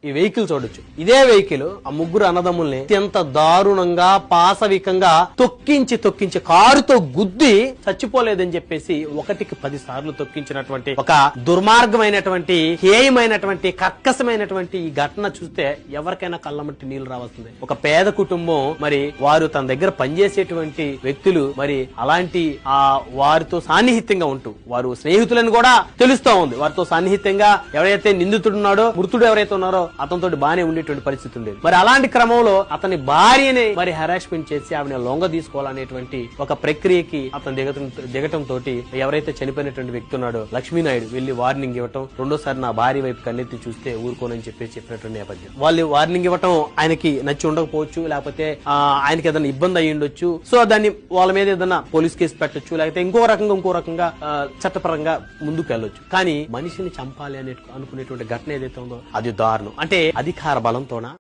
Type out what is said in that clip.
ఈ వెహికల్ చూడొచ్చు. ఇదే వెహికల్ ఆ ముగ్గురు అన్నదమ్ముల్ని అత్యంత దారుణంగా పాశవికంగా తొక్కించి కారుతో గుద్ది చచ్చిపోలేదని చెప్పేసి 1కి 10 సార్లు తొక్కించినటువంటి ఒక దుర్మార్గమైనటువంటి హేయమైనటువంటి కర్కశమైనటువంటి ఈ ఘటన చూస్తే ఎవరికైనా కళ్ళమట్టి నీళ్లు రావాల్సిందే. ఒక పేద కుటుంబం మరి వారు తన దగ్గర పనిచేసేటువంటి వ్యక్తులు మరి అలాంటి వారితో సాన్నిహిత్యంగా ఉంటూ వారు స్నేహితులను కూడా తెలుస్తా ఉంది. వారితో సాన్నిహిత్యంగా ఎవరైతే నిందితుడున్నాడో మృతుడు ఎవరైతే ఉన్నారో అతనితో బానే ఉండేటువంటి పరిస్థితి ఉండేది. మరి అలాంటి క్రమంలో అతని భార్యని మరి హెరాస్మెంట్ చేసి ఆవిడ లొంగ తీసుకోవాలనేటువంటి ఒక ప్రక్రియకి అతను దిగటం తోటి ఎవరైతే చనిపోయినటువంటి వ్యక్తి ఉన్నాడో లక్ష్మీనాయుడు వెళ్లి వార్నింగ్ ఇవ్వటం, రెండోసారి నా భార్య వైపు కన్నెత్తి చూస్తే ఊరుకోనని చెప్పినటువంటి నేపథ్యం. వాళ్ళు వార్నింగ్ ఇవ్వటం ఆయనకి నచ్చి ఉండకపోవచ్చు, లేకపోతే ఆయనకి ఏదైనా ఇబ్బంది అయ్యి ఉండొచ్చు. సో దాన్ని వాళ్ళ మీద ఏదైనా పోలీస్ కేసు పెట్టొచ్చు, లేకపోతే ఇంకో రకంగా చట్టపరంగా ముందుకు వెళ్ళొచ్చు. కానీ మనిషిని చంపాలి అనుకునేటువంటి ఘటన ఏదైతే ఉందో అది దారుణం. అంటే అధికార బలంతోనా